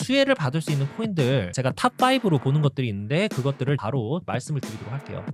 수혜를 받을 수 있는 코인들 제가 탑 5로 보는 것들이 있는데 그것들을 바로 말씀을 드리도록 할게요.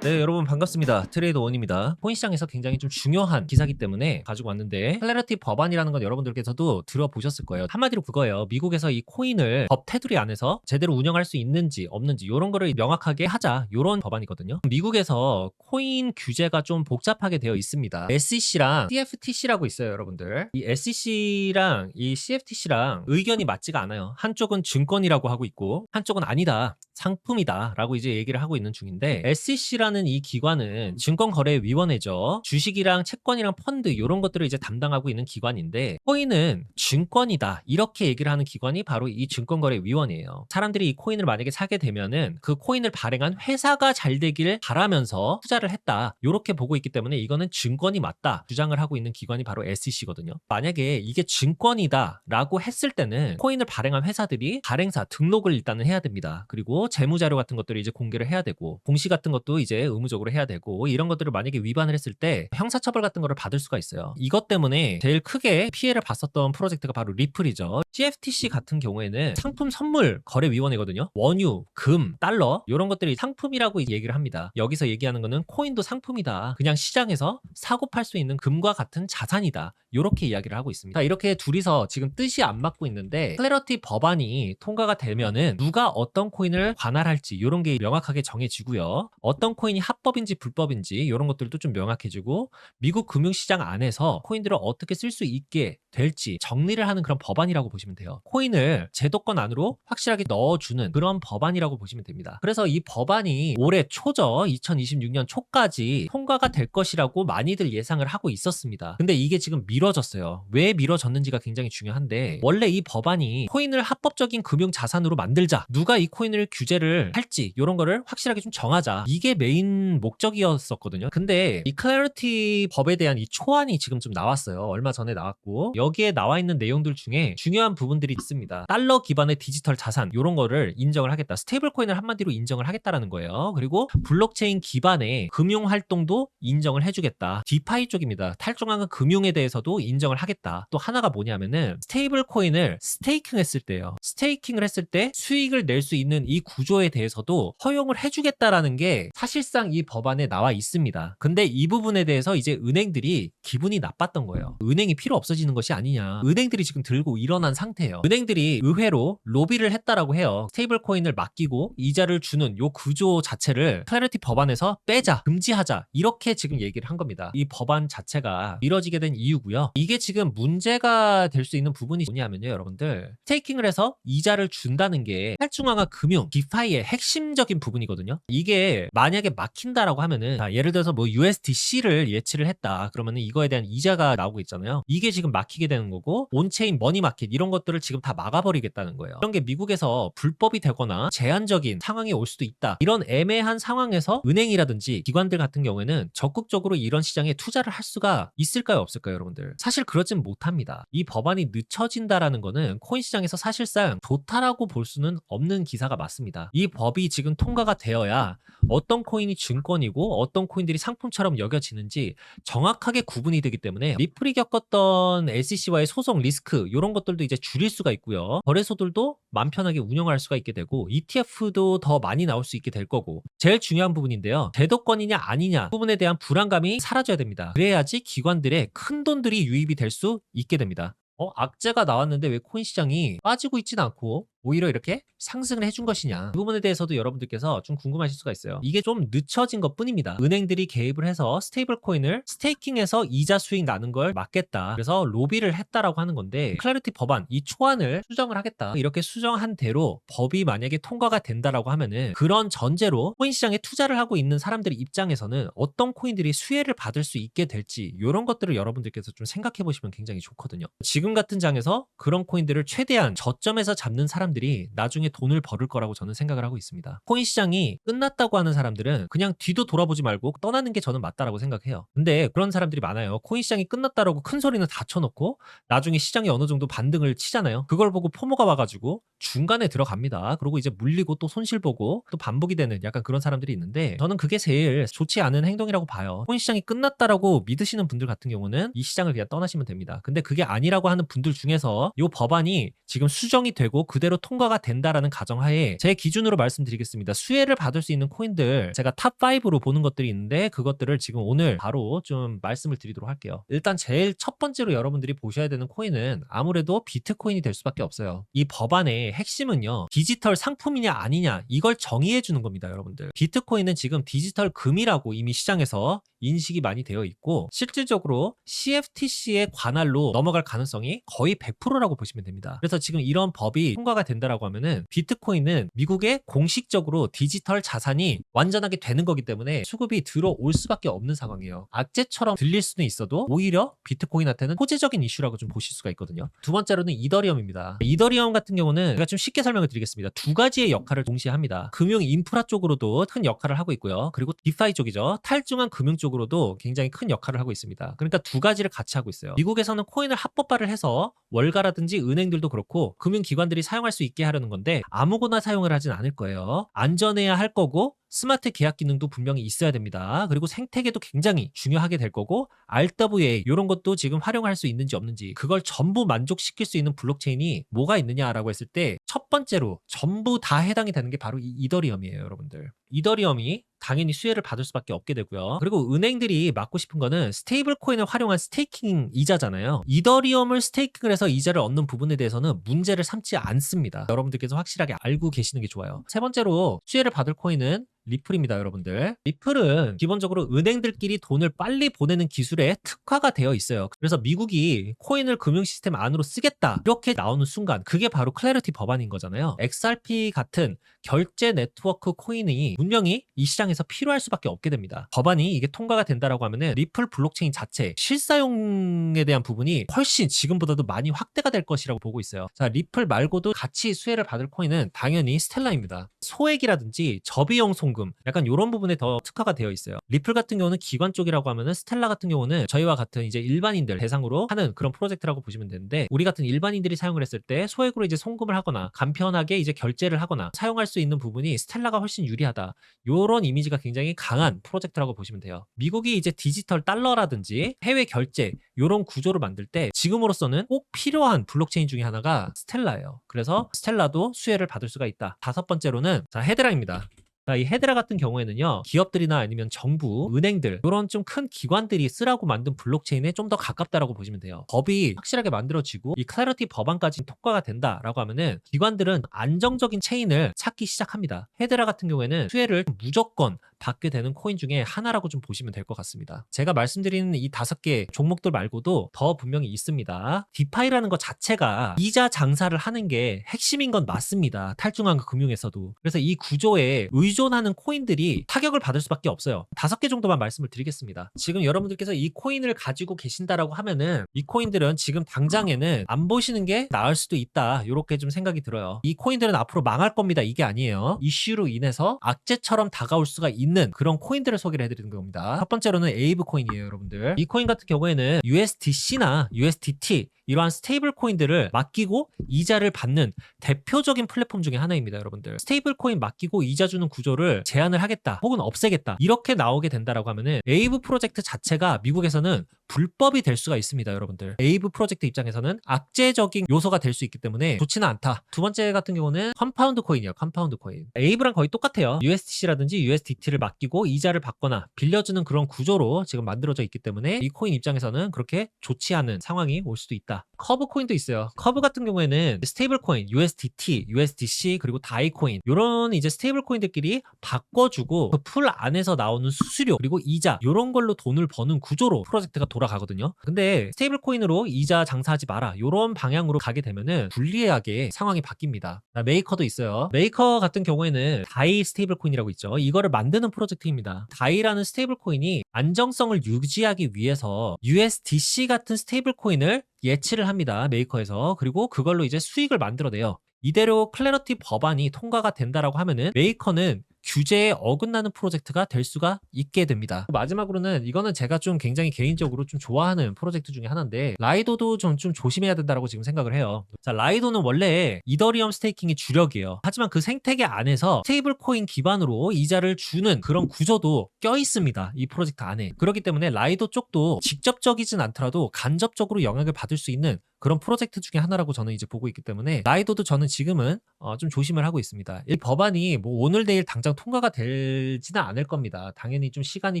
네, 여러분 반갑습니다. 트레이더 원입니다. 코인 시장에서 굉장히 좀 중요한 기사이기 때문에 가지고 왔는데, 클래리티 법안이라는 건 여러분들께서도 들어보셨을 거예요. 한마디로 그거예요. 미국에서 이 코인을 법 테두리 안에서 제대로 운영할 수 있는지 없는지 이런 거를 명확하게 하자, 이런 법안이거든요. 미국에서 코인 규제가 좀 복잡하게 되어 있습니다. SEC랑 CFTC라고 있어요, 여러분들. 이 SEC랑 이 CFTC랑 의견이 맞지가 않아요. 한쪽은 증권이라고 하고 있고 한쪽은 아니다, 상품이다 라고 이제 얘기를 하고 있는 중인데, SEC라는 이 기관은 증권거래위원회죠. 주식이랑 채권이랑 펀드 이런 것들을 이제 담당하고 있는 기관인데, 코인은 증권이다 이렇게 얘기를 하는 기관이 바로 이 증권거래위원회예요. 사람들이 이 코인을 만약에 사게 되면은 그 코인을 발행한 회사가 잘 되길 바라면서 투자를 했다, 이렇게 보고 있기 때문에 이거는 증권이 맞다 주장을 하고 있는 기관이 바로 SEC거든요. 만약에 이게 증권이다 라고 했을 때는 코인을 발행한 회사들이 발행사 등록을 일단은 해야 됩니다. 그리고 재무자료 같은 것들을 이제 공개를 해야 되고, 공시 같은 것도 이제 의무적으로 해야 되고, 이런 것들을 만약에 위반을 했을 때 형사처벌 같은 거를 받을 수가 있어요. 이것 때문에 제일 크게 피해를 봤었던 프로젝트가 바로 리플이죠. CFTC 같은 경우에는 상품 선물 거래위원회거든요. 원유, 금, 달러 이런 것들이 상품이라고 얘기를 합니다. 여기서 얘기하는 거는 코인도 상품이다, 그냥 시장에서 사고 팔 수 있는 금과 같은 자산이다, 이렇게 이야기를 하고 있습니다. 이렇게 둘이서 지금 뜻이 안 맞고 있는데, 클래리티 법안이 통과가 되면은 누가 어떤 코인을 관할할지 이런 게 명확하게 정해지고요. 어떤 코인이 합법인지 불법인지 이런 것들도 좀 명확해지고, 미국 금융시장 안에서 코인들을 어떻게 쓸 수 있게 될지 정리를 하는 그런 법안이라고 보시면 돼요. 코인을 제도권 안으로 확실하게 넣어주는 그런 법안이라고 보시면 됩니다. 그래서 이 법안이 올해 초죠, 2026년 초까지 통과가 될 것이라고 많이들 예상을 하고 있었습니다. 근데 이게 지금 미뤄졌어요. 왜 미뤄졌는지가 굉장히 중요한데, 원래 이 법안이 코인을 합법적인 금융 자산으로 만들자, 누가 이 코인을 규제를 할지 이런 거를 확실하게 좀 정하자, 이게 메인 목적이었었거든요. 근데 이 클래리티 법에 대한 이 초안이 지금 좀 나왔어요. 얼마 전에 나왔고, 여기에 나와 있는 내용들 중에 중요한 부분들이 있습니다. 달러 기반의 디지털 자산 이런 거를 인정을 하겠다, 스테이블 코인을 한마디로 인정을 하겠다라는 거예요. 그리고 블록체인 기반의 금융 활동도 인정을 해주겠다. 디파이 쪽입니다. 탈중앙화 금융에 대해서도 인정을 하겠다. 또 하나가 뭐냐면은 스테이블 코인을 스테이킹 했을 때요, 스테이킹을 했을 때 수익을 낼 수 있는 이 구조에 대해서도 허용을 해주겠다라는 게 사실상 이 법안에 나와 있습니다. 근데 이 부분에 대해서 이제 은행들이 기분이 나빴던 거예요. 은행이 필요 없어지는 것이 아니냐, 은행들이 지금 들고 일어난 상태예요. 은행들이 의회로 로비를 했다라고 해요. 스테이블 코인을 맡기고 이자를 주는 요 구조 자체를 클래리티 법안에서 빼자, 금지하자, 이렇게 지금 얘기를 한 겁니다. 이 법안 자체가 미뤄지게 된 이유고요. 이게 지금 문제가 될 수 있는 부분이 뭐냐면요, 여러분들, 스테이킹을 해서 이자를 준다는 게 탈중앙화 금융 디파이의 핵심적인 부분이거든요. 이게 만약에 막힌다라고 하면은, 예를 들어서 뭐 USDC를 예치를 했다 그러면은 이거에 대한 이자가 나오고 있잖아요. 이게 지금 막히게 되는 거고, 온체인 머니마켓 이런 것들을 지금 다 막아버리겠다는 거예요. 이런 게 미국에서 불법이 되거나 제한적인 상황이 올 수도 있다, 이런 애매한 상황에서 은행이라든지 기관들 같은 경우에는 적극적으로 이런 시장에 투자를 할 수가 있을까요, 없을까요, 여러분들? 사실 그렇진 못합니다. 이 법안이 늦춰진다라는 거는 코인 시장에서 사실상 좋다라고 볼 수는 없는 기사가 맞습니다. 이 법이 지금 통과가 되어야 어떤 코인이 증권이고 어떤 코인들이 상품처럼 여겨지는지 정확하게 구분이 되기 때문에, 리플이 겪었던 SEC와의 소송 리스크 이런 것들도 이제 줄일 수가 있고요. 거래소들도 맘 편하게 운영할 수가 있게 되고, ETF도 더 많이 나올 수 있게 될 거고, 제일 중요한 부분인데요, 제도권이냐 아니냐 부분에 대한 불안감이 사라져야 됩니다. 그래야지 기관들의 큰 돈들이 유입이 될 수 있게 됩니다. 악재가 나왔는데 왜 코인 시장이 빠지고 있진 않고 오히려 이렇게 상승을 해준 것이냐, 이 부분에 대해서도 여러분들께서 좀 궁금하실 수가 있어요. 이게 좀 늦춰진 것 뿐입니다. 은행들이 개입을 해서 스테이블 코인을 스테이킹해서 이자 수익 나는 걸 막겠다, 그래서 로비를 했다라고 하는 건데, 클래리티 법안 이 초안을 수정을 하겠다, 이렇게 수정한 대로 법이 만약에 통과가 된다라고 하면은, 그런 전제로 코인 시장에 투자를 하고 있는 사람들의 입장에서는 어떤 코인들이 수혜를 받을 수 있게 될지, 이런 것들을 여러분들께서 좀 생각해 보시면 굉장히 좋거든요. 지금 같은 장에서 그런 코인들을 최대한 저점에서 잡는 사람 사람들이 나중에 돈을 벌을 거라고 저는 생각을 하고 있습니다. 코인 시장이 끝났다고 하는 사람들은 그냥 뒤도 돌아보지 말고 떠나는 게 저는 맞다라고 생각해요. 근데 그런 사람들이 많아요. 코인 시장이 끝났다라고 큰 소리는 다 쳐놓고 나중에 시장이 어느 정도 반등을 치잖아요. 그걸 보고 포모가 와가지고 중간에 들어갑니다. 그리고 이제 물리고 또 손실 보고 또 반복이 되는 약간 그런 사람들이 있는데 저는 그게 제일 좋지 않은 행동이라고 봐요. 코인 시장이 끝났다라고 믿으시는 분들 같은 경우는 이 시장을 그냥 떠나시면 됩니다. 근데 그게 아니라고 하는 분들 중에서 이 법안이 지금 수정이 되고 그대로 통과가 된다라는 가정하에 제 기준으로 말씀드리겠습니다. 수혜를 받을 수 있는 코인들 제가 탑5로 보는 것들이 있는데 그것들을 지금 오늘 바로 좀 말씀을 드리도록 할게요. 일단 제일 첫 번째로 여러분들이 보셔야 되는 코인은 아무래도 비트코인이 될 수밖에 없어요. 이 법안의 핵심은요. 디지털 상품이냐 아니냐 이걸 정의해 주는 겁니다. 여러분들. 비트코인은 지금 디지털 금이라고 이미 시장에서 인식이 많이 되어 있고 실질적으로 CFTC의 관할로 넘어갈 가능성이 거의 100%라고 보시면 됩니다. 그래서 지금 이런 법이 통과가 된다라고 하면은 비트코인은 미국에 공식적으로 디지털 자산이 완전하게 되는 거기 때문에 수급이 들어올 수밖에 없는 상황이에요. 악재처럼 들릴 수는 있어도 오히려 비트코인한테는 호재적인 이슈라고 좀 보실 수가 있거든요. 두 번째로는 이더리움입니다. 이더리움 같은 경우는 제가 좀 쉽게 설명을 드리겠습니다. 두 가지의 역할을 동시에 합니다. 금융 인프라 쪽으로도 큰 역할을 하고 있고요. 그리고 디파이 쪽이죠. 탈중앙 금융 쪽으로도 굉장히 큰 역할을 하고 있습니다. 그러니까 두 가지를 같이 하고 있어요. 미국에서는 코인을 합법화를 해서 월가라든지 은행들도 그렇고 금융기관들이 사용할 수 있게 하려는 건데 아무거나 사용을 하진 않을 거예요. 안전해야 할 거고 스마트 계약 기능도 분명히 있어야 됩니다. 그리고 생태계도 굉장히 중요하게 될 거고 RWA 이런 것도 지금 활용할 수 있는지 없는지 그걸 전부 만족시킬 수 있는 블록체인이 뭐가 있느냐라고 했을 때 첫 번째로 전부 다 해당이 되는 게 바로 이 이더리움이에요. 여러분들. 이더리움이 당연히 수혜를 받을 수밖에 없게 되고요. 그리고 은행들이 맡고 싶은 거는 스테이블 코인을 활용한 스테이킹 이자잖아요. 이더리움을 스테이킹을 해서 이자를 얻는 부분에 대해서는 문제를 삼지 않습니다. 여러분들께서 확실하게 알고 계시는 게 좋아요. 세 번째로 수혜를 받을 코인은 리플입니다, 여러분들. 리플은 기본적으로 은행들끼리 돈을 빨리 보내는 기술에 특화가 되어 있어요. 그래서 미국이 코인을 금융 시스템 안으로 쓰겠다 이렇게 나오는 순간 그게 바로 클래리티 법안인 거잖아요. XRP 같은 결제 네트워크 코인이 분명히 이 시장에서 필요할 수밖에 없게 됩니다. 법안이 이게 통과가 된다라고 하면은 리플 블록체인 자체 실사용에 대한 부분이 훨씬 지금보다도 많이 확대가 될 것이라고 보고 있어요. 자, 리플 말고도 같이 수혜를 받을 코인은 당연히 스텔라입니다. 소액이라든지 저비용 송금 약간 이런 부분에 더 특화가 되어 있어요. 리플 같은 경우는 기관 쪽이라고 하면은 스텔라 같은 경우는 저희와 같은 이제 일반인들 대상으로 하는 그런 프로젝트라고 보시면 되는데 우리 같은 일반인들이 사용을 했을 때 소액으로 이제 송금을 하거나 간편하게 이제 결제를 하거나 사용할 수 있는 부분이 스텔라가 훨씬 유리하다. 요런 이미지가 굉장히 강한 프로젝트라고 보시면 돼요. 미국이 이제 디지털 달러라든지 해외 결제 요런 구조를 만들 때 지금으로서는 꼭 필요한 블록체인 중에 하나가 스텔라예요. 그래서 스텔라도 수혜를 받을 수가 있다. 다섯 번째로는 자, 헤드라입니다. 이 헤드라 같은 경우에는요 기업들이나 아니면 정부, 은행들 이런 좀 큰 기관들이 쓰라고 만든 블록체인에 좀 더 가깝다라고 보시면 돼요. 법이 확실하게 만들어지고 이 클래리티 법안까지 통과가 된다라고 하면은 기관들은 안정적인 체인을 찾기 시작합니다. 헤드라 같은 경우에는 수혜를 무조건 받게 되는 코인 중에 하나라고 좀 보시면 될 것 같습니다. 제가 말씀드리는 이 5개 종목들 말고도 더 분명히 있습니다. 디파이라는 것 자체가 이자 장사를 하는 게 핵심인 건 맞습니다. 탈중앙 금융에서도. 그래서 이 구조에 의존하는 코인들이 타격을 받을 수밖에 없어요. 5개 정도만 말씀을 드리겠습니다. 지금 여러분들께서 이 코인을 가지고 계신다라고 하면은 이 코인들은 지금 당장에는 안 보시는 게 나을 수도 있다. 이렇게 좀 생각이 들어요. 이 코인들은 앞으로 망할 겁니다. 이게 아니에요. 이슈로 인해서 악재처럼 다가올 수가 있는 그런 코인들을 소개를 해드리는 겁니다. 첫 번째로는 에이브 코인이에요, 여러분들. 이 코인 같은 경우에는 USDC나 USDT 이러한 스테이블 코인들을 맡기고 이자를 받는 대표적인 플랫폼 중에 하나입니다, 여러분들. 스테이블 코인 맡기고 이자 주는 구조를 제한을 하겠다 혹은 없애겠다 이렇게 나오게 된다라고 하면은 에이브 프로젝트 자체가 미국에서는 불법이 될 수가 있습니다, 여러분들. 에이브 프로젝트 입장에서는 악재적인 요소가 될 수 있기 때문에 좋지는 않다. 두 번째 같은 경우는 컴파운드 코인이에요. 컴파운드 코인. 에이브랑 거의 똑같아요. USDC라든지 USDT를 맡기고 이자를 받거나 빌려주는 그런 구조로 지금 만들어져 있기 때문에 이 코인 입장에서는 그렇게 좋지 않은 상황이 올 수도 있다. 커브 코인도 있어요. 커브 같은 경우에는 스테이블 코인, USDT, USDC 그리고 다이 코인 이런 이제 스테이블 코인들끼리 바꿔주고 그 풀 안에서 나오는 수수료 그리고 이자 이런 걸로 돈을 버는 구조로 프로젝트가 돌아가거든요. 근데 스테이블 코인으로 이자 장사하지 마라 이런 방향으로 가게 되면은 불리하게 상황이 바뀝니다. 메이커도 있어요. 메이커 같은 경우에는 다이 스테이블 코인이라고 있죠. 이거를 만드는 프로젝트입니다. 다이라는 스테이블 코인이 안정성을 유지하기 위해서 USDC 같은 스테이블 코인을 예치를 합니다. 메이커에서. 그리고 그걸로 이제 수익을 만들어내요. 이대로 클래러티 법안이 통과가 된다라고 하면은 메이커는 규제에 어긋나는 프로젝트가 될 수가 있게 됩니다. 마지막으로는 이거는 제가 좀 굉장히 개인적으로 좀 좋아하는 프로젝트 중에 하나인데 라이도도 좀 조심해야 된다라고 지금 생각을 해요. 자, 라이도는 원래 이더리움 스테이킹이 주력이에요. 하지만 그 생태계 안에서 스테이블 코인 기반으로 이자를 주는 그런 구조도 껴 있습니다. 이 프로젝트 안에. 그렇기 때문에 라이도 쪽도 직접적이진 않더라도 간접적으로 영향을 받을 수 있는 그런 프로젝트 중에 하나라고 저는 이제 보고 있기 때문에 라이도도 저는 지금은 좀 조심을 하고 있습니다. 이 법안이 뭐 오늘 내일 당장 통과가 되지는 않을 겁니다. 당연히 좀 시간이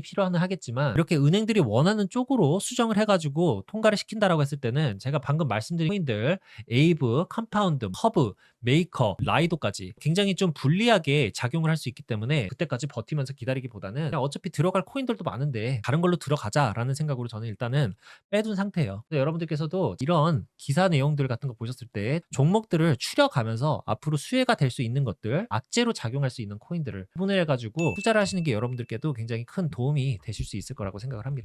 필요는 하겠지만 이렇게 은행들이 원하는 쪽으로 수정을 해가지고 통과를 시킨다라고 했을 때는 제가 방금 말씀드린 코인들 에이브, 컴파운드, 허브, 메이커, 라이도까지 굉장히 좀 불리하게 작용을 할 수 있기 때문에 그때까지 버티면서 기다리기보다는 그냥 어차피 들어갈 코인들도 많은데 다른 걸로 들어가자라는 생각으로 저는 일단은 빼둔 상태예요. 근데 여러분들께서도 이런 기사 내용들 같은 거 보셨을 때 종목들을 추려가면서 앞으로 수혜가 될 수 있는 것들, 악재로 작용할 수 있는 코인들을 구분해 가지고 투자를 하시는 게 여러분들께도 굉장히 큰 도움이 되실 수 있을 거라고 생각을 합니다.